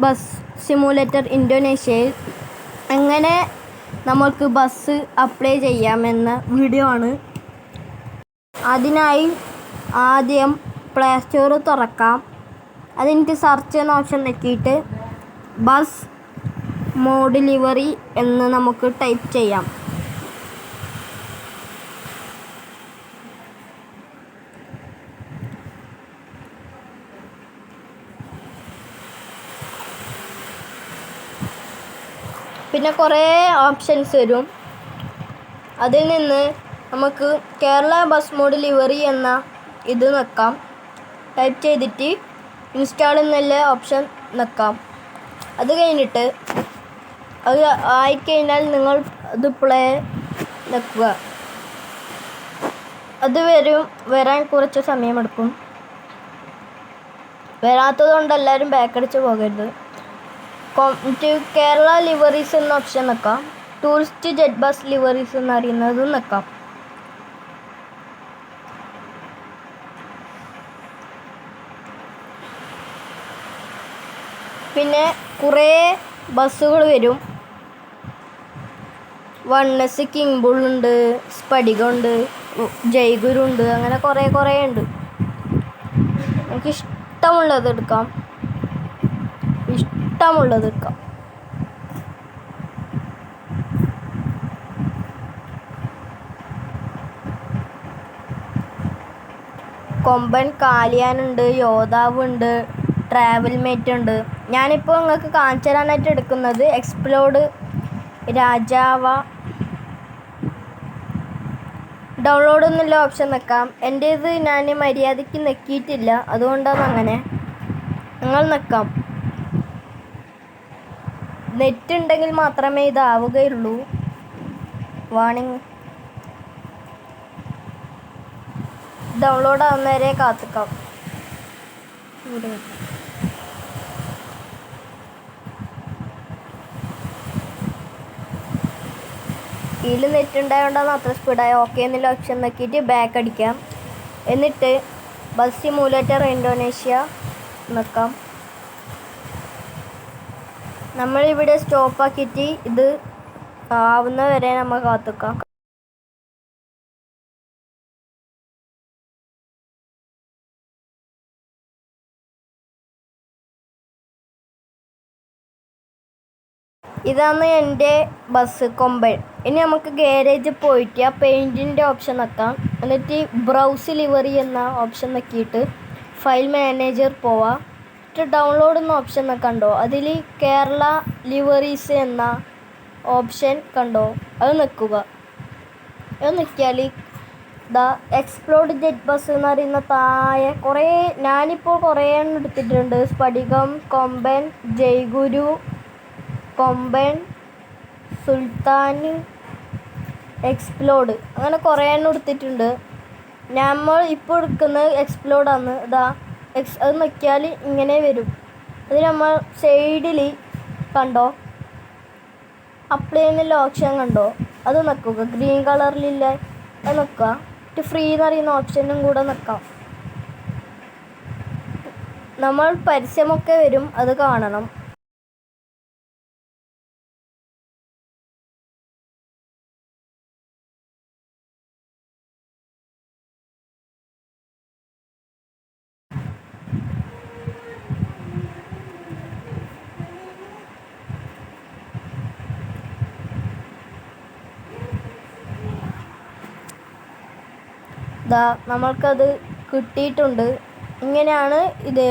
Bus simulator ഇന്തോനേഷ്യയിൽ എങ്ങനെ നമുക്ക് bus apply ചെയ്യാമെന്ന video ആണ്. അതിനായി ആദ്യം പ്ലേ സ്റ്റോർ തുറക്കാം. അതിൻ്റെ സെർച്ച് എന്ന ഓപ്ഷൻ നോക്കിയിട്ട് ബസ് ഡെലിവറി എന്ന് നമുക്ക് ടൈപ്പ് ചെയ്യാം. പിന്നെ കുറേ ഓപ്ഷൻസ് വരും. അതിൽ നിന്ന് നമുക്ക് കേരള ബസ് ഡെലിവറി എന്ന ഇത് നിൽക്കാം. ടൈപ്പ് ചെയ്തിട്ട് ഇൻസ്റ്റാൾ എന്നുള്ള ഓപ്ഷൻ നിൽക്കാം. അത് കഴിഞ്ഞിട്ട് അത് ആയിക്കഴിഞ്ഞാൽ നിങ്ങൾ അത് പ്ലേ നിൽക്കുക. അത് വരാൻ കുറച്ച് സമയമെടുക്കും. വരാത്തത് കൊണ്ട് എല്ലാവരും ബാക്കടിച്ച് പോകരുത്. കേരള ലിവറീസ് എന്ന ഓപ്ഷൻ നിൽക്കാം. ടൂറിസ്റ്റ് ജെറ്റ് ബസ് ലിവറീസ് എന്നറിയുന്നതും നിൽക്കാം. പിന്നെ കുറേ ബസ്സുകൾ വരും. വണ്ണസ്, കിങ് ബുൾ ഉണ്ട്, സ്ഫടികമുണ്ട്, ജയ്ഗുരു ഉണ്ട്, അങ്ങനെ കുറേ ഉണ്ട്. നമുക്ക് ഇഷ്ടമുള്ളത് എടുക്കാം. കൊമ്പൻ, കാലിയാനുണ്ട്, യോദ്ധാവുണ്ട്, ട്രാവൽ മേറ്റ് ഉണ്ട്. ഞാനിപ്പോൾ നിങ്ങൾക്ക് കാണിച്ചു തരാനായിട്ട് എടുക്കുന്നത് എക്സ്പ്ലോഡ് രാജാവ. ഡൗൺലോഡ് എന്നുള്ള ഓപ്ഷൻ നിൽക്കാം. എൻ്റേത് ഞാൻ മര്യാദയ്ക്ക് നെക്കിയിട്ടില്ല, അതുകൊണ്ടാണ് അങ്ങനെ. നിങ്ങൾ നിൽക്കാം. നെറ്റ് ഉണ്ടെങ്കിൽ മാത്രമേ ഇതാവുകയുള്ളൂ. Warning download ആവുന്നവരെ കാത്തിക്കാം. ഇതിൽ നെറ്റ് ഉണ്ടായതുകൊണ്ടാണ് അത്ര സ്പീഡായി. ഓക്കെ എന്നുള്ള ഓപ്ഷൻ നോക്കിയിട്ട് ബാക്ക് അടിക്കാം. എന്നിട്ട് ബസ് സിമുലേറ്റർ ഇന്തോനേഷ്യ നിൽക്കാം. നമ്മളിവിടെ സ്റ്റോപ്പാക്കിയിട്ട് ഇത് ആവുന്നവരെ നമ്മൾ കാത്തിക്കാം. ഇതാണ് എൻ്റെ ബസ് കൊമ്പൻ. ഇനി നമുക്ക് ഗാരേജ് പോയിട്ട് ആ പെയിൻറ്റിൻ്റെ ഓപ്ഷൻ നിൽക്കാം. എന്നിട്ട് ബ്രൗസ് ലിവറി എന്ന ഓപ്ഷൻ നോക്കിയിട്ട് ഫയൽ മാനേജർ പോവാം. എന്നിട്ട് ഡൗൺലോഡ് എന്ന ഓപ്ഷൻ കണ്ടോ, അതിൽ കേരള ലിവറീസ് എന്ന ഓപ്ഷൻ കണ്ടോ, അത് നിൽക്കുക. അത് നിൽക്കിയാൽ എക്സ്പ്ലോഡ് ജെറ്റ് ബസ് എന്ന് പറയുന്ന താഴെ ഞാനിപ്പോൾ കുറേ എണ്ണം എടുത്തിട്ടുണ്ട്. സ്ഫടികം, കൊമ്പൻ, ജയ്ഗുരു, കൊമ്പൻ, സുൽത്താൻ, എക്സ്പ്ലോഡ്, അങ്ങനെ കുറേ എണ്ണം എടുത്തിട്ടുണ്ട്. നമ്മൾ ഇപ്പോൾ എടുക്കുന്നത് എക്സ്പ്ലോഡാണ്. അത് നോക്കിയാൽ ഇങ്ങനെ വരും. അത് നമ്മൾ സൈഡിൽ കണ്ടോ അപ്ലൈ എന്നുള്ള ഓപ്ഷൻ കണ്ടോ, അത് നിൽക്കുക. ഗ്രീൻ കളറിലില്ല, അത് നിൽക്കുക. ഫ്രീ എന്ന് പറയുന്ന ഓപ്ഷനും കൂടെ നിൽക്കാം. നമ്മൾ പരസ്യമൊക്കെ വരും, അത് കാണണം. നമ്മൾക്കത് കിട്ടിയിട്ടുണ്ട്. ഇങ്ങനെയാണ് ഇതേ